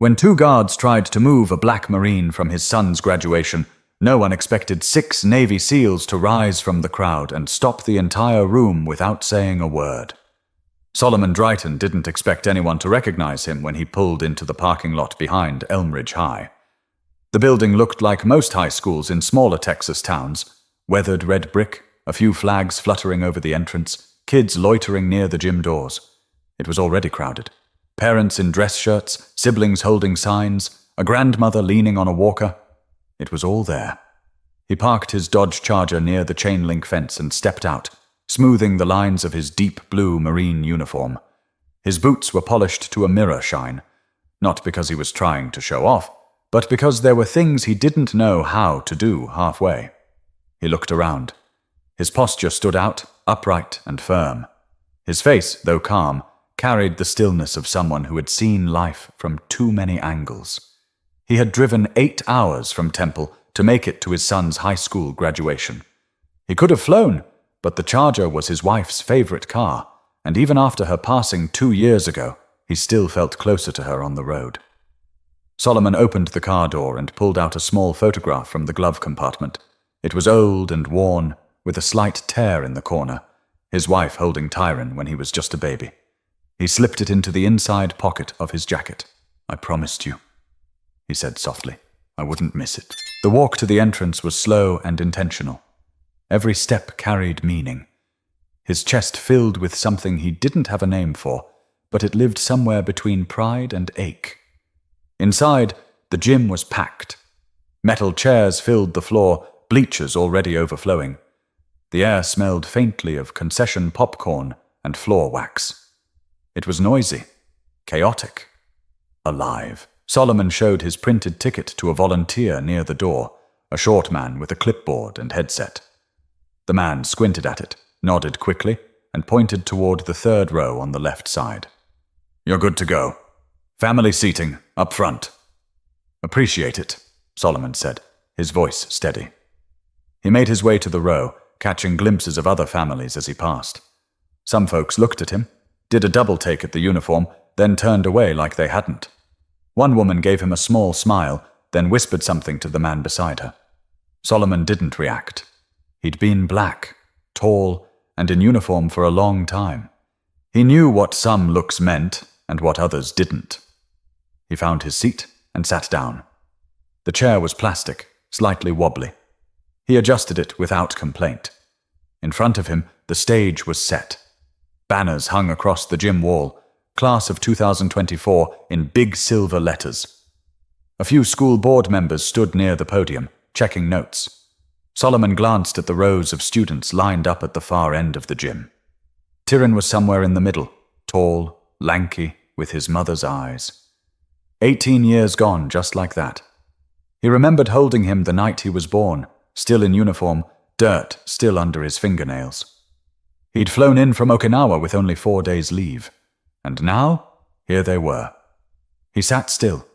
When 2 guards tried to move a black Marine from his son's graduation, no one expected 6 Navy SEALs to rise from the crowd and stop the entire room without saying a word. Solomon Drayton didn't expect anyone to recognize him when he pulled into the parking lot behind Elmridge High. The building looked like most high schools in smaller Texas towns: weathered red brick, a few flags fluttering over the entrance, kids loitering near the gym doors. It was already crowded. Parents in dress shirts, siblings holding signs, a grandmother leaning on a walker. It was all there. He parked his Dodge Charger near the chain-link fence and stepped out, smoothing the lines of his deep blue Marine uniform. His boots were polished to a mirror shine, not because he was trying to show off, but because there were things he didn't know how to do halfway. He looked around. His posture stood out, upright and firm. His face, though calm, carried the stillness of someone who had seen life from too many angles. He had driven 8 hours from Temple to make it to his son's high school graduation. He could have flown, but the Charger was his wife's favorite car, and even after her passing 2 years ago, he still felt closer to her on the road. Solomon opened the car door and pulled out a small photograph from the glove compartment. It was old and worn, with a slight tear in the corner, his wife holding Tyron when he was just a baby. He slipped it into the inside pocket of his jacket. "I promised you," he said softly. "I wouldn't miss it." The walk to the entrance was slow and intentional. Every step carried meaning. His chest filled with something he didn't have a name for, but it lived somewhere between pride and ache. Inside, the gym was packed. Metal chairs filled the floor, bleachers already overflowing. The air smelled faintly of concession popcorn and floor wax. It was noisy, chaotic, alive. Solomon showed his printed ticket to a volunteer near the door, a short man with a clipboard and headset. The man squinted at it, nodded quickly, and pointed toward the 3rd row on the left side. "You're good to go. Family seating, up front." "Appreciate it," Solomon said, his voice steady. He made his way to the row, catching glimpses of other families as he passed. Some folks looked at him, did a double take at the uniform, then turned away like they hadn't. One woman gave him a small smile, then whispered something to the man beside her. Solomon didn't react. He'd been black, tall, and in uniform for a long time. He knew what some looks meant and what others didn't. He found his seat and sat down. The chair was plastic, slightly wobbly. He adjusted it without complaint. In front of him, the stage was set. Banners hung across the gym wall, Class of 2024 in big silver letters. A few school board members stood near the podium, checking notes. Solomon glanced at the rows of students lined up at the far end of the gym. Tyron was somewhere in the middle, tall, lanky, with his mother's eyes. 18 years gone just like that. He remembered holding him the night he was born, still in uniform, dirt still under his fingernails. He'd flown in from Okinawa with only 4 days leave. And now, here they were. He sat still,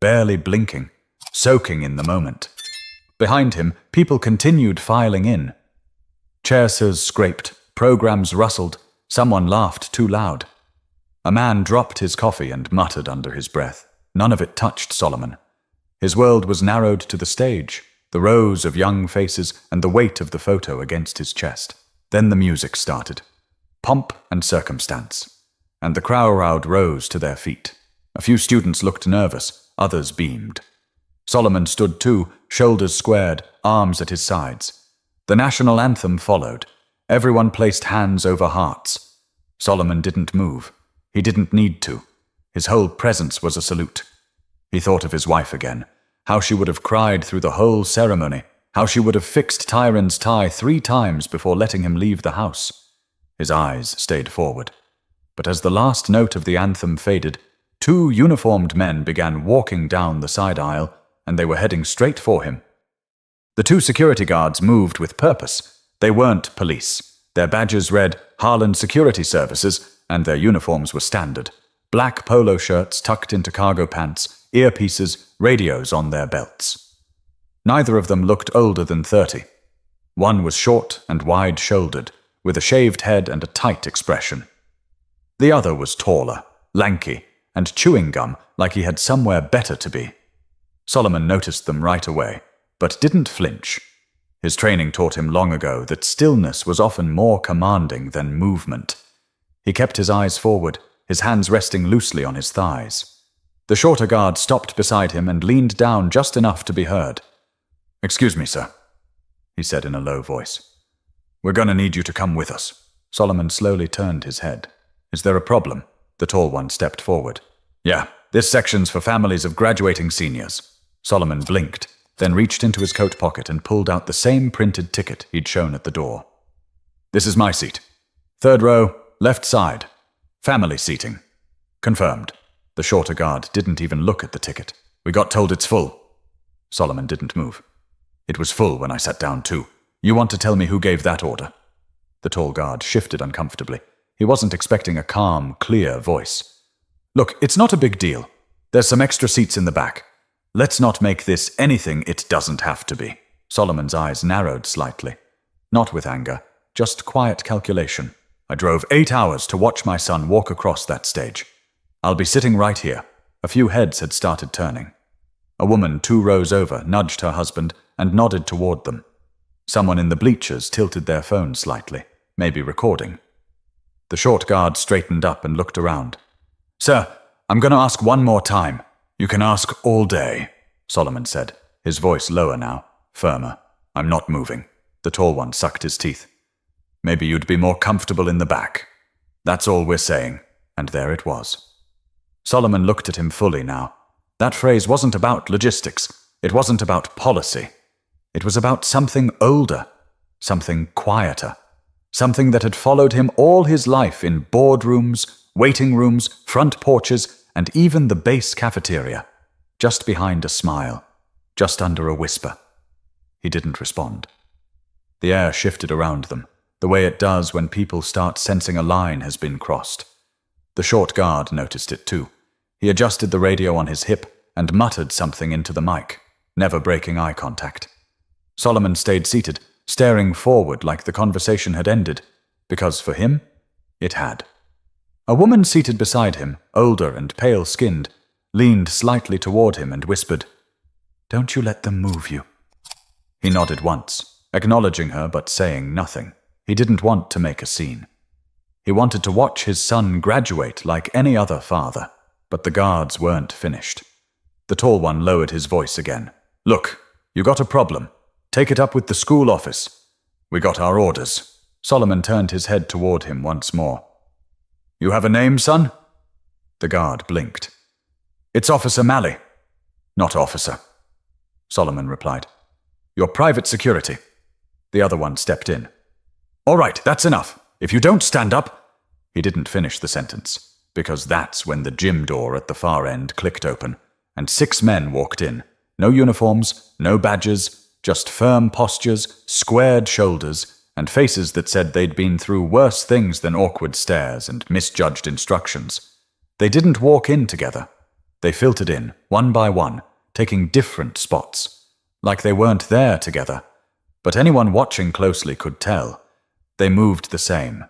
barely blinking, soaking in the moment. Behind him, people continued filing in. Chairs scraped, programs rustled, someone laughed too loud. A man dropped his coffee and muttered under his breath. None of it touched Solomon. His world was narrowed to the stage, the rows of young faces and the weight of the photo against his chest. Then the music started. Pomp and circumstance. And the crowd rose to their feet. A few students looked nervous, others beamed. Solomon stood too, shoulders squared, arms at his sides. The national anthem followed. Everyone placed hands over hearts. Solomon didn't move. He didn't need to. His whole presence was a salute. He thought of his wife again, how she would have cried through the whole ceremony, how she would have fixed Tyron's tie 3 times before letting him leave the house. His eyes stayed forward. But as the last note of the anthem faded, 2 uniformed men began walking down the side aisle, and they were heading straight for him. The 2 security guards moved with purpose. They weren't police. Their badges read Harlan Security Services, and their uniforms were standard. Black polo shirts tucked into cargo pants, earpieces, radios on their belts. Neither of them looked older than 30. One was short and wide-shouldered, with a shaved head and a tight expression. The other was taller, lanky, and chewing gum like he had somewhere better to be. Solomon noticed them right away, but didn't flinch. His training taught him long ago that stillness was often more commanding than movement. He kept his eyes forward, his hands resting loosely on his thighs. The shorter guard stopped beside him and leaned down just enough to be heard. "Excuse me, sir," he said in a low voice. "We're going to need you to come with us." Solomon slowly turned his head. "Is there a problem?" The tall one stepped forward. "Yeah, this section's for families of graduating seniors." Solomon blinked, then reached into his coat pocket and pulled out the same printed ticket he'd shown at the door. "This is my seat. 3rd row, left side. Family seating." "Confirmed." The shorter guard didn't even look at the ticket. "We got told it's full." Solomon didn't move. "It was full when I sat down too. You want to tell me who gave that order?" The tall guard shifted uncomfortably. He wasn't expecting a calm, clear voice. "Look, it's not a big deal. There's some extra seats in the back. Let's not make this anything it doesn't have to be." Solomon's eyes narrowed slightly. Not with anger, just quiet calculation. "I drove 8 hours to watch my son walk across that stage. I'll be sitting right here." A few heads had started turning. A woman 2 rows over nudged her husband and nodded toward them. Someone in the bleachers tilted their phone slightly, maybe recording. The short guard straightened up and looked around. "Sir, I'm going to ask one more time. You can ask all day," Solomon said, his voice lower now, firmer. "I'm not moving." The tall one sucked his teeth. "Maybe you'd be more comfortable in the back. That's all we're saying." And there it was. Solomon looked at him fully now. That phrase wasn't about logistics. It wasn't about policy. It was about something older, something quieter, something that had followed him all his life in boardrooms, waiting rooms, front porches, and even the base cafeteria, just behind a smile, just under a whisper. He didn't respond. The air shifted around them, the way it does when people start sensing a line has been crossed. The short guard noticed it too. He adjusted the radio on his hip and muttered something into the mic, never breaking eye contact. Solomon stayed seated, staring forward like the conversation had ended, because for him, it had. A woman seated beside him, older and pale-skinned, leaned slightly toward him and whispered, "Don't you let them move you." He nodded once, acknowledging her but saying nothing. He didn't want to make a scene. He wanted to watch his son graduate like any other father, but the guards weren't finished. The tall one lowered his voice again. "Look, you got a problem. Take it up with the school office. We got our orders." Solomon turned his head toward him once more. "You have a name, son?" The guard blinked. "It's Officer Malley." "Not officer," Solomon replied. "You're private security." The other one stepped in. "All right, that's enough. If you don't stand up—" He didn't finish the sentence, because that's when the gym door at the far end clicked open, and 6 men walked in. No uniforms, no badges, just firm postures, squared shoulders, and faces that said they'd been through worse things than awkward stares and misjudged instructions. They didn't walk in together. They filtered in, one by one, taking different spots, like they weren't there together. But anyone watching closely could tell. They moved the same,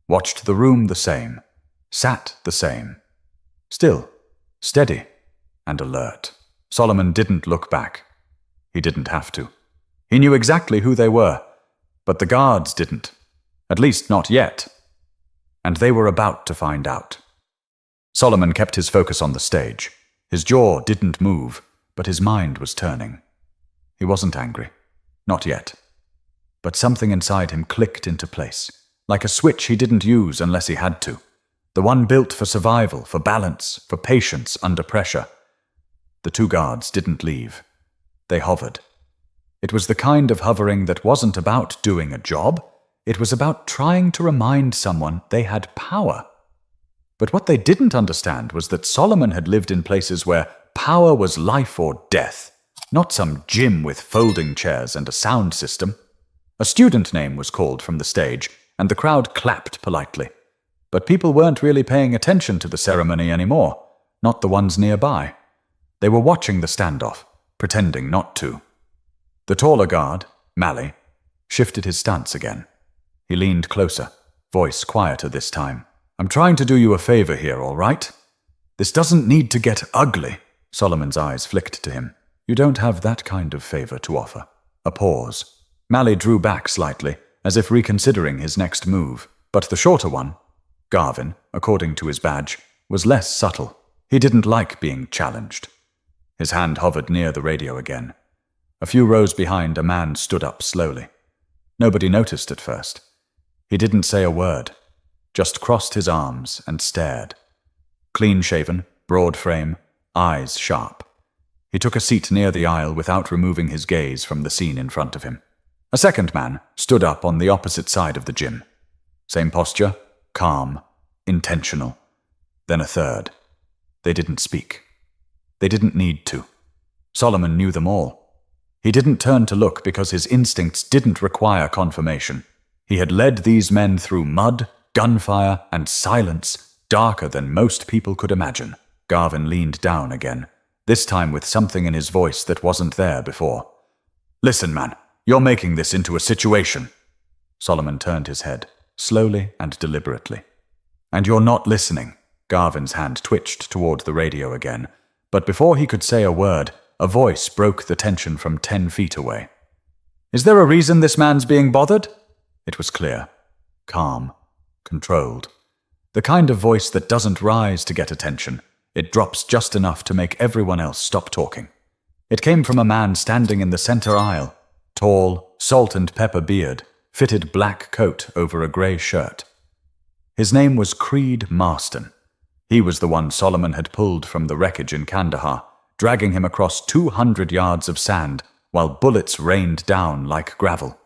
watched the room the same, sat the same. Still, steady and alert. Solomon didn't look back. He didn't have to. He knew exactly who they were, but the guards didn't. At least not yet. And they were about to find out. Solomon kept his focus on the stage. His jaw didn't move, but his mind was turning. He wasn't angry. Not yet. But something inside him clicked into place, like a switch he didn't use unless he had to. The one built for survival, for balance, for patience under pressure. The 2 guards didn't leave. They hovered. It was the kind of hovering that wasn't about doing a job. It was about trying to remind someone they had power. But what they didn't understand was that Solomon had lived in places where power was life or death, not some gym with folding chairs and a sound system. A student name was called from the stage, and the crowd clapped politely. But people weren't really paying attention to the ceremony anymore, not the ones nearby. They were watching the standoff, pretending not to. The taller guard, Malley, shifted his stance again. He leaned closer, voice quieter this time. "I'm trying to do you a favor here, all right? This doesn't need to get ugly. Solomon's eyes flicked to him. You don't have that kind of favor to offer. A pause. Mally drew back slightly, as if reconsidering his next move. But the shorter one, Garvin, according to his badge, was less subtle. He didn't like being challenged. His hand hovered near the radio again. A few rows behind, a man stood up slowly. Nobody noticed at first. He didn't say a word, just crossed his arms and stared. Clean-shaven, broad frame, eyes sharp. He took a seat near the aisle without removing his gaze from the scene in front of him. A second man stood up on the opposite side of the gym. Same posture, calm, intentional. Then a third. They didn't speak. They didn't need to. Solomon knew them all. He didn't turn to look because his instincts didn't require confirmation. He had led these men through mud, gunfire, and silence darker than most people could imagine. Garvin leaned down again, this time with something in his voice that wasn't there before. Listen, man, you're making this into a situation. Solomon turned his head, slowly and deliberately. And you're not listening. Garvin's hand twitched toward the radio again, but before he could say a word, a voice broke the tension from 10 feet away. Is there a reason this man's being bothered? It was clear, calm, controlled. The kind of voice that doesn't rise to get attention. It drops just enough to make everyone else stop talking. It came from a man standing in the center aisle, tall, salt and pepper beard, fitted black coat over a gray shirt. His name was Creed Marston. He was the one Solomon had pulled from the wreckage in Kandahar, dragging him across 200 yards of sand while bullets rained down like gravel.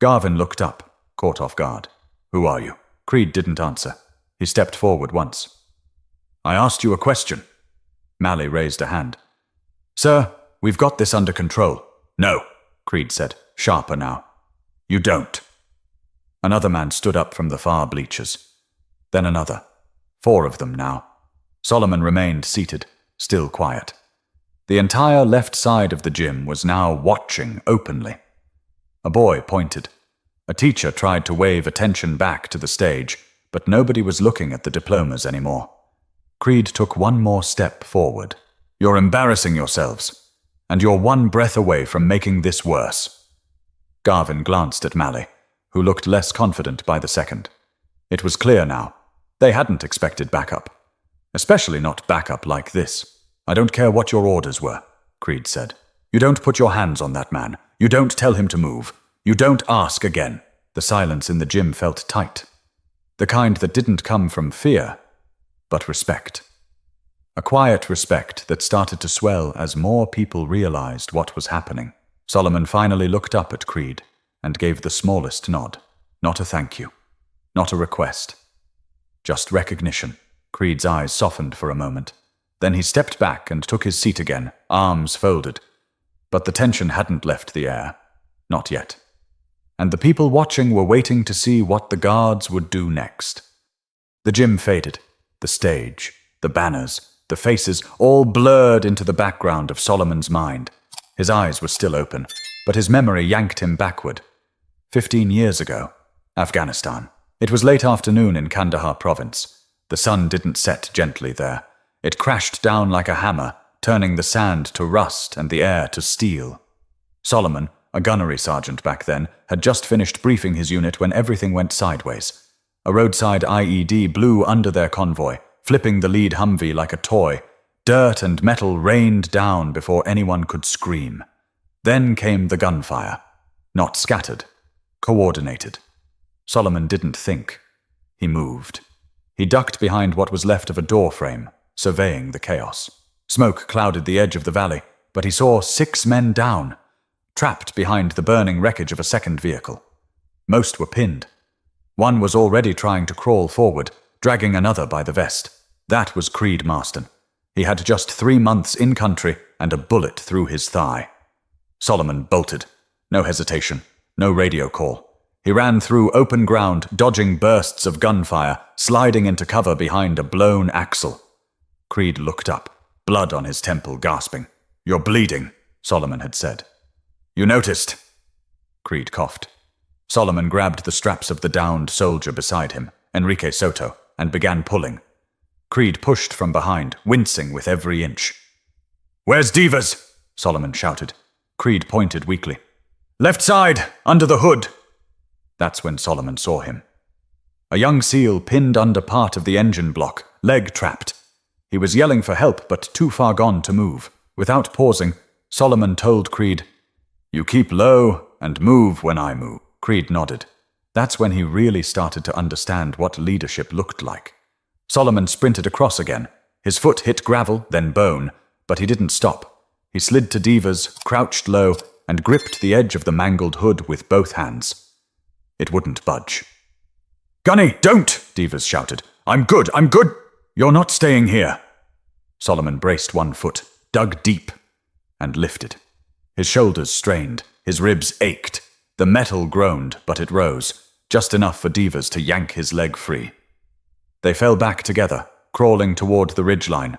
Garvin looked up, caught off guard. Who are you? Creed didn't answer. He stepped forward once. I asked you a question. Mally raised a hand. Sir, we've got this under control. No, Creed said, sharper now. You don't. Another man stood up from the far bleachers. Then another. 4 of them now. Solomon remained seated, still quiet. The entire left side of the gym was now watching openly. A boy pointed. A teacher tried to wave attention back to the stage, but nobody was looking at the diplomas anymore. Creed took one more step forward. You're embarrassing yourselves, and you're one breath away from making this worse. Garvin glanced at Mally, who looked less confident by the second. It was clear now. They hadn't expected backup. Especially not backup like this. I don't care what your orders were, Creed said. You don't put your hands on that man. You don't tell him to move. You don't ask again. The silence in the gym felt tight. The kind that didn't come from fear, but respect. A quiet respect that started to swell as more people realized what was happening. Solomon finally looked up at Creed and gave the smallest nod. Not a thank you. Not a request. Just recognition. Creed's eyes softened for a moment. Then he stepped back and took his seat again, arms folded. But the tension hadn't left the air. Not yet. And the people watching were waiting to see what the guards would do next. The gym faded. The stage, the banners, the faces, all blurred into the background of Solomon's mind. His eyes were still open, but his memory yanked him backward. 15 years ago, Afghanistan. It was late afternoon in Kandahar province. The sun didn't set gently there. It crashed down like a hammer, turning the sand to rust and the air to steel. Solomon, a gunnery sergeant back then, had just finished briefing his unit when everything went sideways. A roadside IED blew under their convoy, flipping the lead Humvee like a toy. Dirt and metal rained down before anyone could scream. Then came the gunfire. Not scattered, coordinated. Solomon didn't think. He moved. He ducked behind what was left of a door frame, surveying the chaos. Smoke clouded the edge of the valley, but he saw 6 men down, trapped behind the burning wreckage of a second vehicle. Most were pinned. One was already trying to crawl forward, dragging another by the vest. That was Creed Marston. He had just 3 months in country and a bullet through his thigh. Solomon bolted. No hesitation, no radio call. He ran through open ground, dodging bursts of gunfire, sliding into cover behind a blown axle. Creed looked up, blood on his temple, gasping. You're bleeding, Solomon had said. You noticed? Creed coughed. Solomon grabbed the straps of the downed soldier beside him, Enrique Soto, and began pulling. Creed pushed from behind, wincing with every inch. "Where's Divas?" Solomon shouted. Creed pointed weakly. "Left side, under the hood." That's when Solomon saw him. A young SEAL pinned under part of the engine block, leg trapped. He was yelling for help, but too far gone to move. Without pausing, Solomon told Creed, "You keep low and move when I move." Creed nodded. That's when he really started to understand what leadership looked like. Solomon sprinted across again. His foot hit gravel, then bone, but he didn't stop. He slid to Divas, crouched low, and gripped the edge of the mangled hood with both hands. It wouldn't budge. "Gunny, don't!" Divas shouted. I'm good. You're not staying here." Solomon braced one foot, dug deep, and lifted. His shoulders strained, his ribs ached. The metal groaned, but it rose, just enough for Divas to yank his leg free. They fell back together, crawling toward the ridgeline.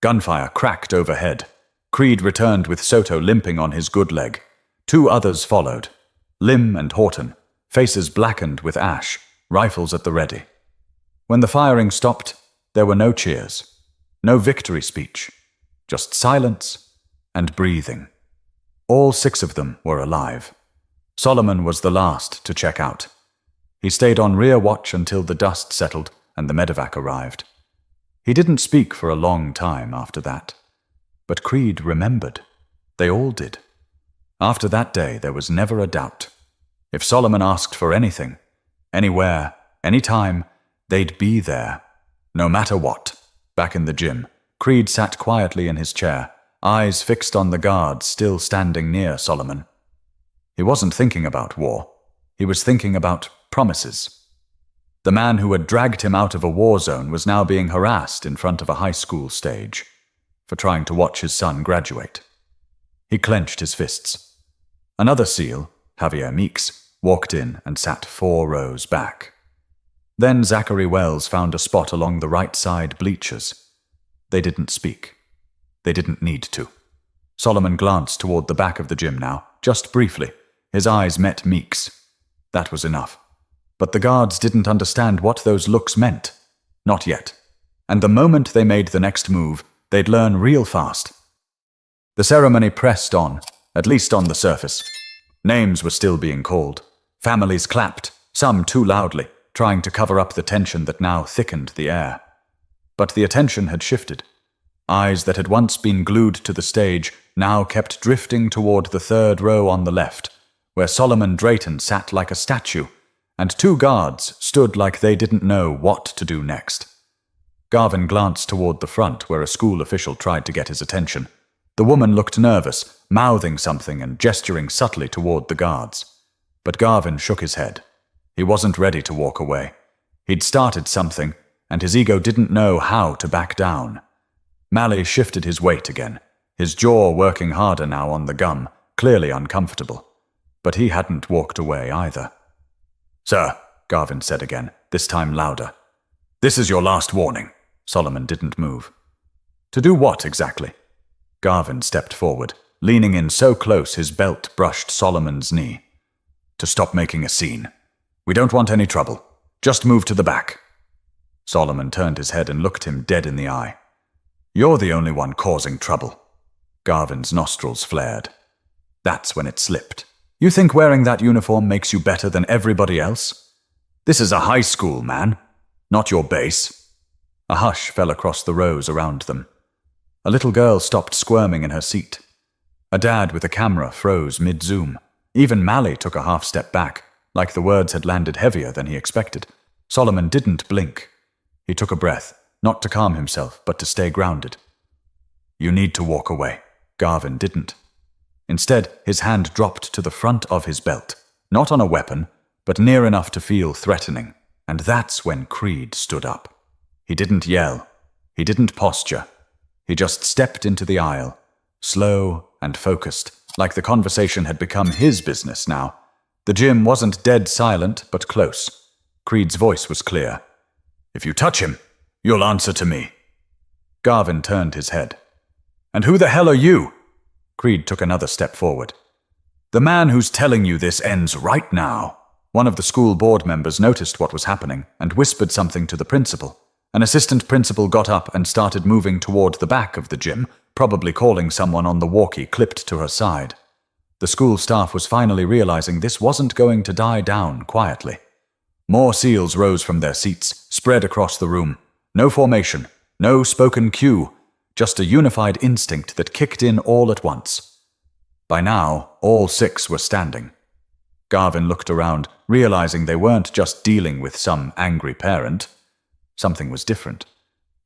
Gunfire cracked overhead. Creed returned with Soto limping on his good leg. 2 others followed. Lim and Horton, faces blackened with ash, rifles at the ready. When the firing stopped, there were no cheers, no victory speech, just silence and breathing. All 6 of them were alive. Solomon was the last to check out. He stayed on rear watch until the dust settled and the medevac arrived. He didn't speak for a long time after that. But Creed remembered. They all did. After that day, there was never a doubt. If Solomon asked for anything, anywhere, anytime, they'd be there, no matter what. Back in the gym, Creed sat quietly in his chair, eyes fixed on the guards still standing near Solomon. He wasn't thinking about war. He was thinking about promises. The man who had dragged him out of a war zone was now being harassed in front of a high school stage for trying to watch his son graduate. He clenched his fists. Another SEAL, Javier Meeks, walked in and sat 4 rows back. Then Zachary Wells found a spot along the right side bleachers. They didn't speak. They didn't need to. Solomon glanced toward the back of the gym now, just briefly. His eyes met Meeks. That was enough. But the guards didn't understand what those looks meant. Not yet. And the moment they made the next move, they'd learn real fast. The ceremony pressed on, at least on the surface. Names were still being called. Families clapped, some too loudly, trying to cover up the tension that now thickened the air. But the attention had shifted. Eyes that had once been glued to the stage now kept drifting toward the 3rd row on the left, where Solomon Drayton sat like a statue, and 2 guards stood like they didn't know what to do next. Garvin glanced toward the front where a school official tried to get his attention. The woman looked nervous, mouthing something and gesturing subtly toward the guards. But Garvin shook his head. He wasn't ready to walk away. He'd started something, and his ego didn't know how to back down. Malley shifted his weight again, his jaw working harder now on the gum, clearly uncomfortable. But he hadn't walked away either. "Sir," Garvin said again, this time louder. "This is your last warning." Solomon didn't move. "To do what exactly?" Garvin stepped forward, leaning in so close his belt brushed Solomon's knee. "To stop making a scene. We don't want any trouble. Just move to the back." Solomon turned his head and looked him dead in the eye. "You're the only one causing trouble." Garvin's nostrils flared. That's when it slipped. "You think wearing that uniform makes you better than everybody else? This is a high school, man, not your base." A hush fell across the rows around them. A little girl stopped squirming in her seat. A dad with a camera froze mid-zoom. Even Malley took a half-step back, like the words had landed heavier than he expected. Solomon didn't blink. He took a breath, not to calm himself, but to stay grounded. "You need to walk away." Garvin didn't. Instead, his hand dropped to the front of his belt, not on a weapon, but near enough to feel threatening. And that's when Creed stood up. He didn't yell. He didn't posture. He just stepped into the aisle, slow and focused, like the conversation had become his business now. The gym wasn't dead silent, but close. Creed's voice was clear. "If you touch him, you'll answer to me." Garvin turned his head. "And who the hell are you?" Creed took another step forward. "The man who's telling you this ends right now." One of the school board members noticed what was happening and whispered something to the principal, An assistant principal got up and started moving toward the back of the gym, probably calling someone on the walkie clipped to her side. The school staff was finally realizing this wasn't going to die down quietly. More SEALs rose from their seats, spread across the room. No formation, no spoken cue, just a unified instinct that kicked in all at once. By now, all 6 were standing. Garvin looked around, realizing they weren't just dealing with some angry parent. Something was different.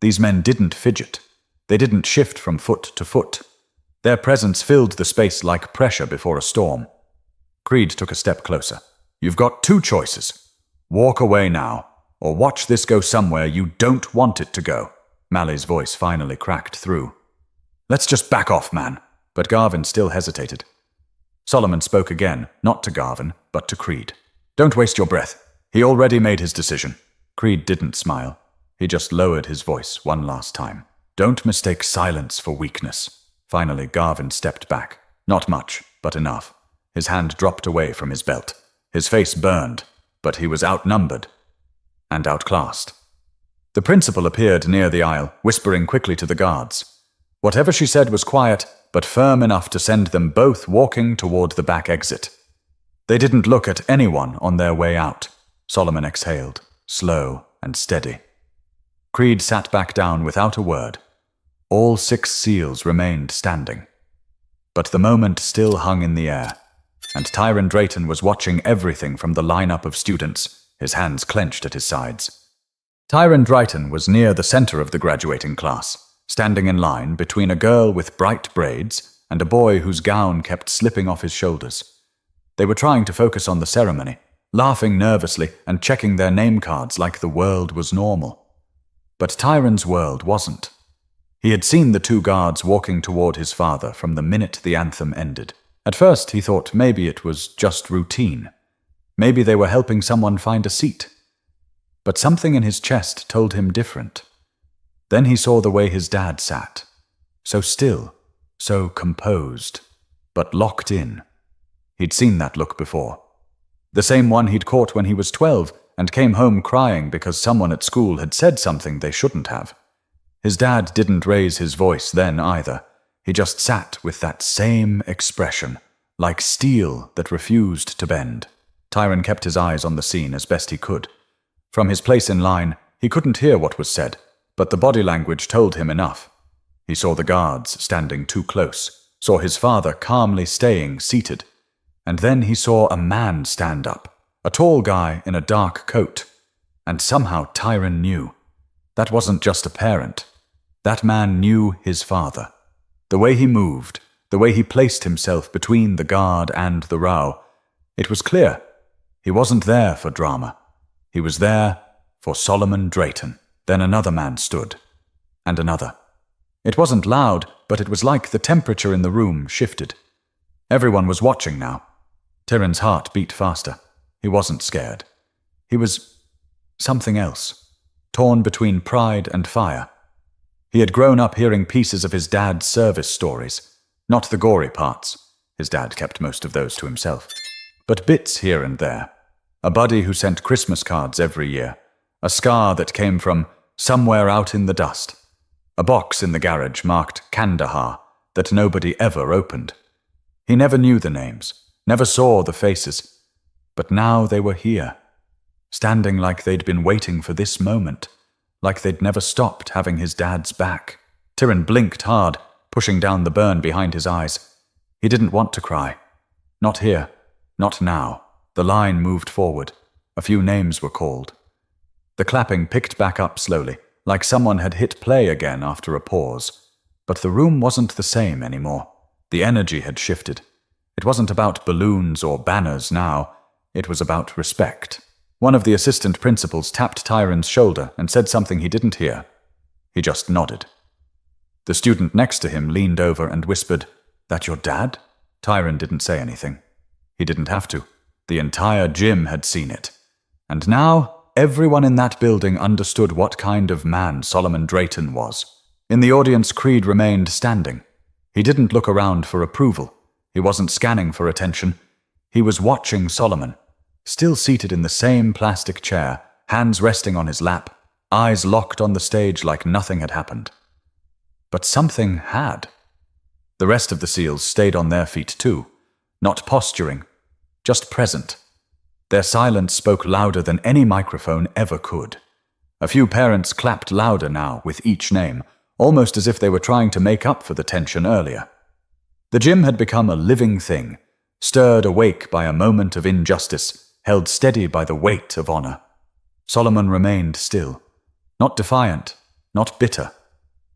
These men didn't fidget. They didn't shift from foot to foot. Their presence filled the space like pressure before a storm. Creed took a step closer. You've got 2 choices. Walk away now, or watch this go somewhere you don't want it to go. Mally's voice finally cracked through. Let's just back off, man. But Garvin still hesitated. Solomon spoke again, not to Garvin, but to Creed. Don't waste your breath. He already made his decision. Creed didn't smile. He just lowered his voice one last time. Don't mistake silence for weakness. Finally, Garvin stepped back. Not much, but enough. His hand dropped away from his belt. His face burned, but he was outnumbered and outclassed. The principal appeared near the aisle, whispering quickly to the guards. Whatever she said was quiet, but firm enough to send them both walking toward the back exit. They didn't look at anyone on their way out. Solomon exhaled, slow and steady. Creed sat back down without a word. All 6 SEALs remained standing. But the moment still hung in the air, and Tyron Drayton was watching everything from the lineup of students, his hands clenched at his sides. Tyron Drayton was near the center of the graduating class, standing in line between a girl with bright braids and a boy whose gown kept slipping off his shoulders. They were trying to focus on the ceremony, laughing nervously and checking their name cards like the world was normal. But Tyron's world wasn't. He had seen the 2 guards walking toward his father from the minute the anthem ended. At first he thought maybe it was just routine. Maybe they were helping someone find a seat. But something in his chest told him different. Then he saw the way his dad sat. So still, so composed, but locked in. He'd seen that look before. The same one he'd caught when he was 12 and came home crying because someone at school had said something they shouldn't have. His dad didn't raise his voice then either. He just sat with that same expression, like steel that refused to bend. Tyron kept his eyes on the scene as best he could. From his place in line, he couldn't hear what was said, but the body language told him enough. He saw the guards standing too close, saw his father calmly staying seated, and then he saw a man stand up, a tall guy in a dark coat. And somehow Tyron knew. That wasn't just a parent. That man knew his father. The way he moved, the way he placed himself between the guard and the row, it was clear. He wasn't there for drama. He was there for Solomon Drayton. Then another man stood, and another. It wasn't loud, but it was like the temperature in the room shifted. Everyone was watching now. Tyron's heart beat faster. He wasn't scared. He was something else, torn between pride and fire. He had grown up hearing pieces of his dad's service stories, not the gory parts. His dad kept most of those to himself. But bits here and there. A buddy who sent Christmas cards every year. A scar that came from somewhere out in the dust. A box in the garage marked Kandahar that nobody ever opened. He never knew the names, never saw the faces. But now they were here, standing like they'd been waiting for this moment, like they'd never stopped having his dad's back. Tyron blinked hard, pushing down the burn behind his eyes. He didn't want to cry. Not here, not now. The line moved forward. A few names were called. The clapping picked back up slowly, like someone had hit play again after a pause. But the room wasn't the same anymore. The energy had shifted. It wasn't about balloons or banners now. It was about respect. One of the assistant principals tapped Tyron's shoulder and said something he didn't hear. He just nodded. The student next to him leaned over and whispered, "That your dad?" Tyron didn't say anything. He didn't have to. The entire gym had seen it. And now, everyone in that building understood what kind of man Solomon Drayton was. In the audience, Creed remained standing. He didn't look around for approval. He wasn't scanning for attention. He was watching Solomon, still seated in the same plastic chair, hands resting on his lap, eyes locked on the stage like nothing had happened. But something had. The rest of the seals stayed on their feet too, not posturing, just present. Their silence spoke louder than any microphone ever could. A few parents clapped louder now with each name, almost as if they were trying to make up for the tension earlier. The gym had become a living thing, stirred awake by a moment of injustice, held steady by the weight of honor. Solomon remained still, not defiant, not bitter,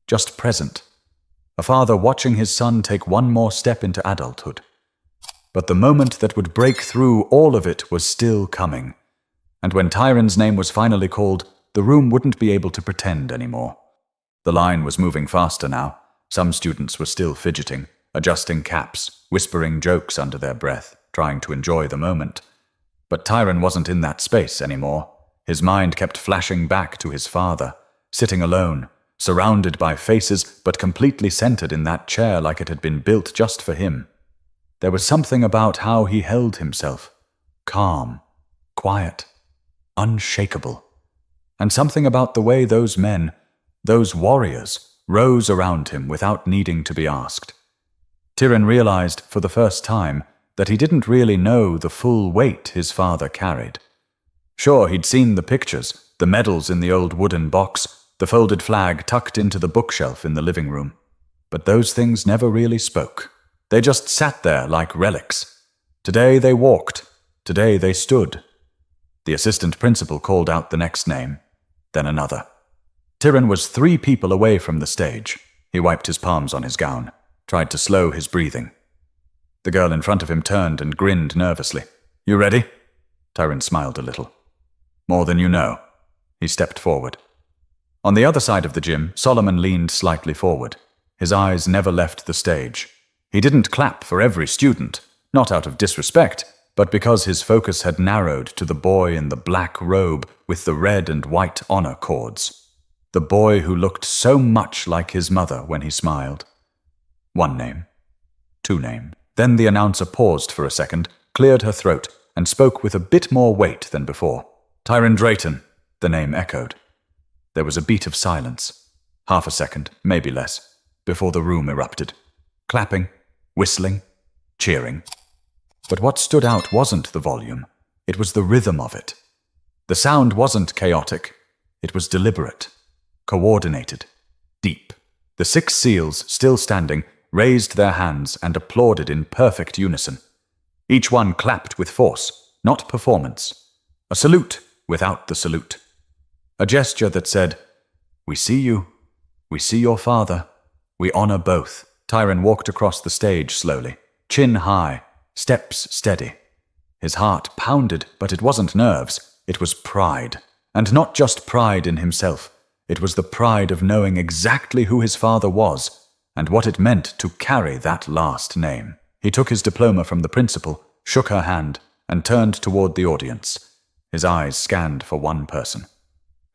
just present. A father watching his son take one more step into adulthood. But the moment that would break through all of it was still coming. And when Tyron's name was finally called, the room wouldn't be able to pretend anymore. The line was moving faster now. Some students were still fidgeting, adjusting caps, whispering jokes under their breath, trying to enjoy the moment. But Tyron wasn't in that space anymore. His mind kept flashing back to his father, sitting alone, surrounded by faces, but completely centered in that chair like it had been built just for him. There was something about how he held himself, calm, quiet, unshakable. And something about the way those men, those warriors, rose around him without needing to be asked. Tyron realized for the first time that he didn't really know the full weight his father carried. Sure, he'd seen the pictures, the medals in the old wooden box, the folded flag tucked into the bookshelf in the living room. But those things never really spoke. They just sat there like relics. Today they walked. Today they stood. The assistant principal called out the next name, then another. Tyron was 3 people away from the stage. He wiped his palms on his gown, tried to slow his breathing. The girl in front of him turned and grinned nervously. "You ready?" Tyron smiled a little. "More than you know." He stepped forward. On the other side of the gym, Solomon leaned slightly forward. His eyes never left the stage. He didn't clap for every student, not out of disrespect, but because his focus had narrowed to the boy in the black robe with the red and white honor cords. The boy who looked so much like his mother when he smiled. 1 name. 2 names. Then the announcer paused for a second, cleared her throat, and spoke with a bit more weight than before. "Tyron Drayton," the name echoed. There was a beat of silence. Half a second, maybe less, before the room erupted. Clapping, whistling, cheering. But what stood out wasn't the volume. It was the rhythm of it. The sound wasn't chaotic. It was deliberate, coordinated, deep. The 6 seals, still standing, raised their hands and applauded in perfect unison. Each one clapped with force, not performance. A salute without the salute. A gesture that said, "We see you. We see your father. We honor both." Tyron walked across the stage slowly, chin high, steps steady. His heart pounded, but it wasn't nerves. It was pride. And not just pride in himself. It was the pride of knowing exactly who his father was and what it meant to carry that last name. He took his diploma from the principal, shook her hand, and turned toward the audience. His eyes scanned for one person.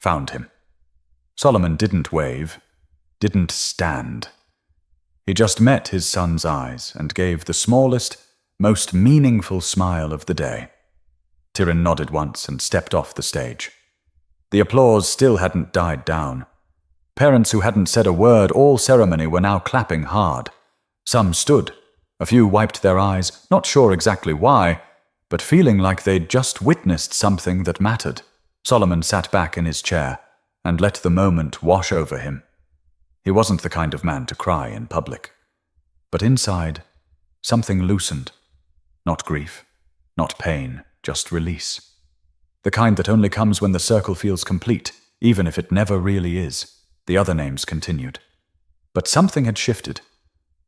Found him. Solomon didn't wave, didn't stand. He just met his son's eyes and gave the smallest, most meaningful smile of the day. Tyron nodded once and stepped off the stage. The applause still hadn't died down. Parents who hadn't said a word all ceremony were now clapping hard. Some stood. A few wiped their eyes, not sure exactly why, but feeling like they'd just witnessed something that mattered. Solomon sat back in his chair and let the moment wash over him. He wasn't the kind of man to cry in public. But inside, something loosened. Not grief, not pain, just release. The kind that only comes when the circle feels complete, even if it never really is. The other names continued. But something had shifted.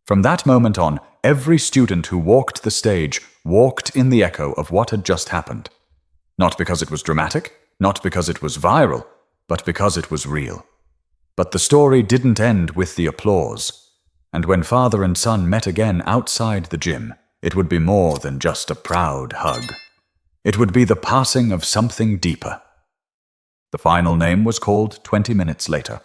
From that moment on, every student who walked the stage walked in the echo of what had just happened. Not because it was dramatic, not because it was viral, but because it was real. But the story didn't end with the applause. And when father and son met again outside the gym, it would be more than just a proud hug. It would be the passing of something deeper. The final name was called 20 minutes later.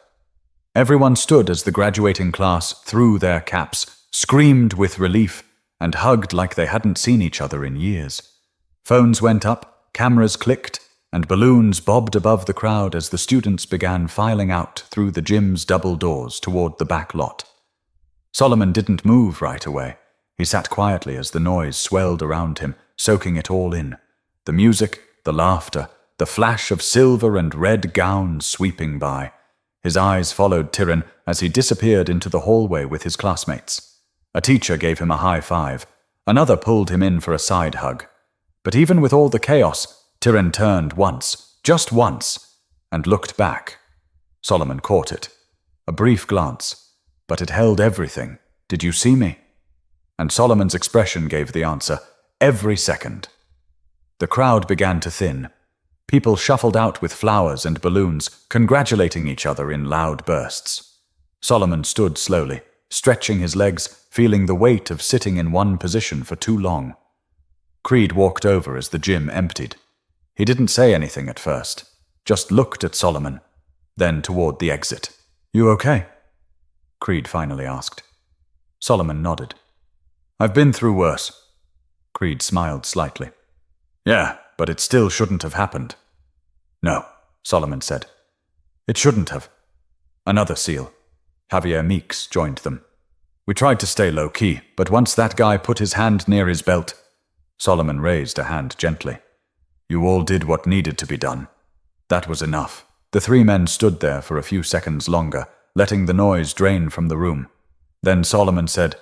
Everyone stood as the graduating class threw their caps, screamed with relief, and hugged like they hadn't seen each other in years. Phones went up, cameras clicked, and balloons bobbed above the crowd as the students began filing out through the gym's double doors toward the back lot. Solomon didn't move right away. He sat quietly as the noise swelled around him, soaking it all in. The music, the laughter, the flash of silver and red gowns sweeping by. His eyes followed Tyrion as he disappeared into the hallway with his classmates. A teacher gave him a high five. Another pulled him in for a side hug. But even with all the chaos, Tyrion turned once, just once, and looked back. Solomon caught it. A brief glance, but it held everything. "Did you see me?" And Solomon's expression gave the answer, every second. The crowd began to thin. People shuffled out with flowers and balloons, congratulating each other in loud bursts. Solomon stood slowly, stretching his legs, feeling the weight of sitting in one position for too long. Creed walked over as the gym emptied. He didn't say anything at first, just looked at Solomon, then toward the exit. "You okay?" Creed finally asked. Solomon nodded. "I've been through worse." Creed smiled slightly. "Yeah, but it still shouldn't have happened." "No," Solomon said. "It shouldn't have." Another SEAL, Javier Meeks, joined them. "We tried to stay low-key, but once that guy put his hand near his belt—" Solomon raised a hand gently. "You all did what needed to be done. That was enough." The three men stood there for a few seconds longer, letting the noise drain from the room. Then Solomon said,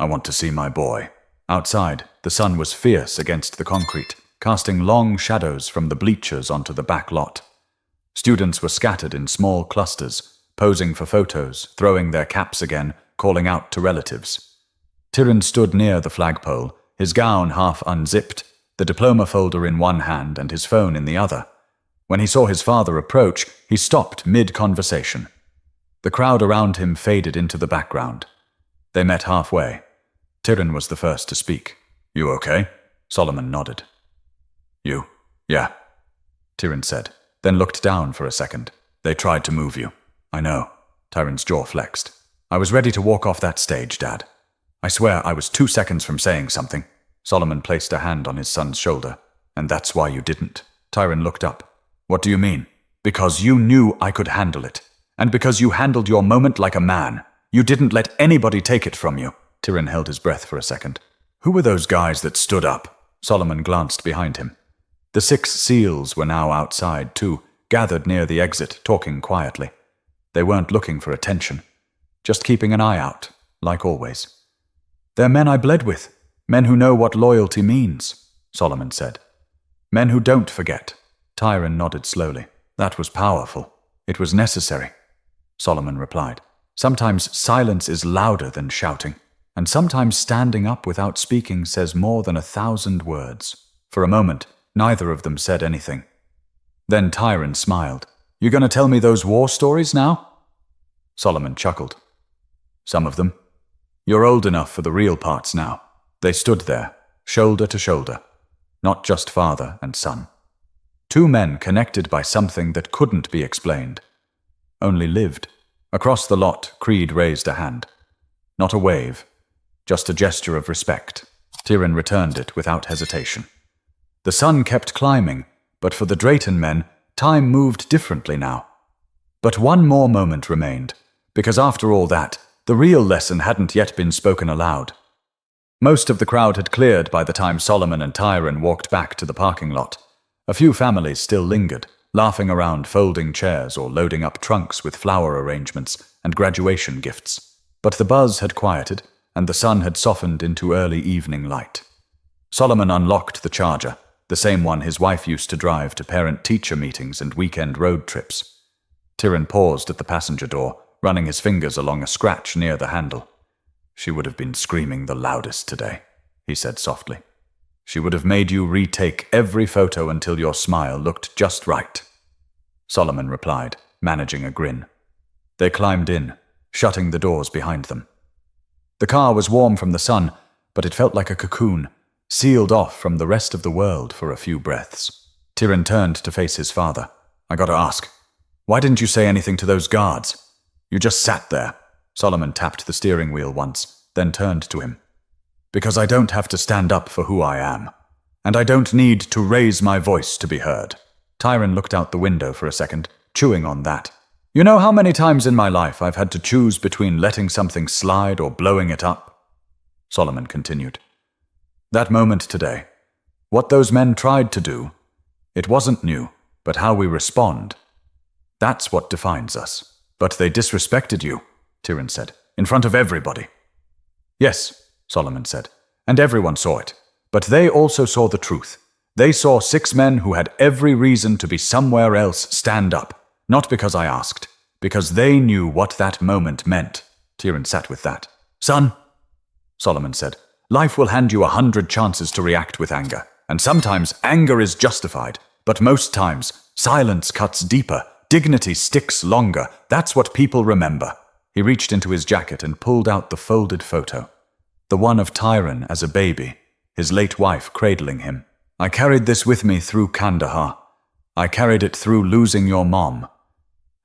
"I want to see my boy." Outside, the sun was fierce against the concrete, casting long shadows from the bleachers onto the back lot. Students were scattered in small clusters, posing for photos, throwing their caps again, calling out to relatives. Tyrion stood near the flagpole, his gown half unzipped, the diploma folder in one hand and his phone in the other. When he saw his father approach, he stopped mid-conversation. The crowd around him faded into the background. They met halfway. Tyrion was the first to speak. "You okay?" Solomon nodded. "You? Yeah," Tyrion said, then looked down for a second. "They tried to move you." "I know." Tyrion's jaw flexed. "I was ready to walk off that stage, Dad. I swear I was 2 seconds from saying something." Solomon placed a hand on his son's shoulder. "And that's why you didn't." Tyrion looked up. "What do you mean?" "Because you knew I could handle it. And because you handled your moment like a man. You didn't let anybody take it from you." Tyrion held his breath for a second. "Who were those guys that stood up?" Solomon glanced behind him. The 6 SEALs were now outside, too, gathered near the exit, talking quietly. They weren't looking for attention, just keeping an eye out, like always. "They're men I bled with, men who know what loyalty means," Solomon said. "Men who don't forget." Tyrion nodded slowly. "That was powerful. It was necessary," Solomon replied. "Sometimes silence is louder than shouting, and sometimes standing up without speaking says more than 1,000 words." For a moment, neither of them said anything. Then Tyrion smiled. "You gonna tell me those war stories now?" Solomon chuckled. "Some of them. You're old enough for the real parts now." They stood there, shoulder to shoulder, not just father and son. 2 men connected by something that couldn't be explained, only lived. Across the lot, Creed raised a hand. Not a wave, just a gesture of respect. Tyrion returned it without hesitation. The sun kept climbing, but for the Drayton men, time moved differently now. But one more moment remained, because after all that, the real lesson hadn't yet been spoken aloud. Most of the crowd had cleared by the time Solomon and Tyrion walked back to the parking lot. A few families still lingered, laughing around folding chairs or loading up trunks with flower arrangements and graduation gifts. But the buzz had quieted, and the sun had softened into early evening light. Solomon unlocked the Charger, the same one his wife used to drive to parent-teacher meetings and weekend road trips. Tyrion paused at the passenger door, running his fingers along a scratch near the handle. "She would have been screaming the loudest today," he said softly. "She would have made you retake every photo until your smile looked just right." Solomon replied, managing a grin. They climbed in, shutting the doors behind them. The car was warm from the sun, but it felt like a cocoon, sealed off from the rest of the world for a few breaths. Tyrion turned to face his father. "I gotta ask, why didn't you say anything to those guards? You just sat there." Solomon tapped the steering wheel once, then turned to him. "Because I don't have to stand up for who I am, and I don't need to raise my voice to be heard." Tyron looked out the window for a second, chewing on that. You know how many times in my life I've had to choose between letting something slide or blowing it up? Solomon continued. That moment today, what those men tried to do, it wasn't new, but how we respond. That's what defines us. But they disrespected you, Tyron said, in front of everybody. Yes, Solomon said, and everyone saw it. But they also saw the truth. They saw 6 men who had every reason to be somewhere else stand up, not because I asked, because they knew what that moment meant. Tyron sat with that. Son, Solomon said, life will hand you 100 chances to react with anger, and sometimes anger is justified, but most times silence cuts deeper, dignity sticks longer. That's what people remember. He reached into his jacket and pulled out the folded photo, the one of Tyron as a baby, his late wife cradling him. I carried this with me through Kandahar. I carried it through losing your mom.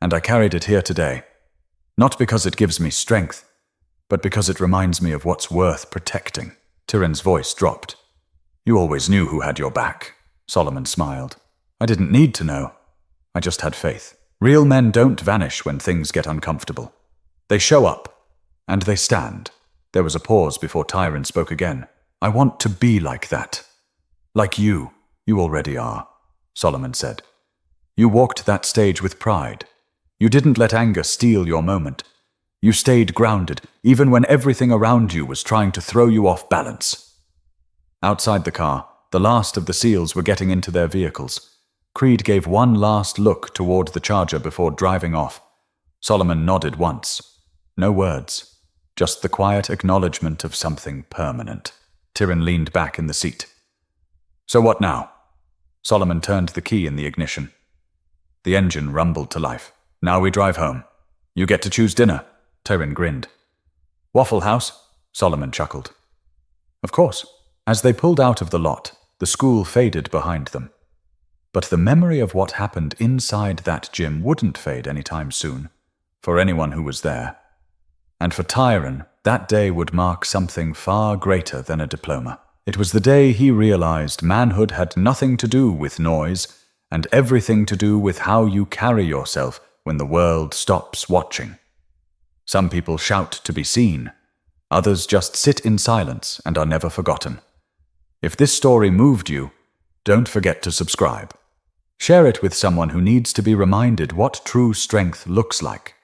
And I carried it here today. Not because it gives me strength, but because it reminds me of what's worth protecting. Tyron's voice dropped. You always knew who had your back, Solomon smiled. I didn't need to know. I just had faith. Real men don't vanish when things get uncomfortable. They show up, and they stand. There was a pause before Tyron spoke again. I want to be like that. Like you already are, Solomon said. You walked that stage with pride. You didn't let anger steal your moment. You stayed grounded, even when everything around you was trying to throw you off balance. Outside the car, the last of the SEALs were getting into their vehicles. Creed gave one last look toward the Charger before driving off. Solomon nodded once. No words, just the quiet acknowledgement of something permanent. Tyron leaned back in the seat. So what now? Solomon turned the key in the ignition. The engine rumbled to life. Now we drive home. You get to choose dinner. Tyron grinned. Waffle House? Solomon chuckled. Of course. As they pulled out of the lot, the school faded behind them. But the memory of what happened inside that gym wouldn't fade anytime soon, for anyone who was there. And for Tyron, that day would mark something far greater than a diploma. It was the day he realized manhood had nothing to do with noise and everything to do with how you carry yourself when the world stops watching. Some people shout to be seen. Others just sit in silence and are never forgotten. If this story moved you, don't forget to subscribe. Share it with someone who needs to be reminded what true strength looks like.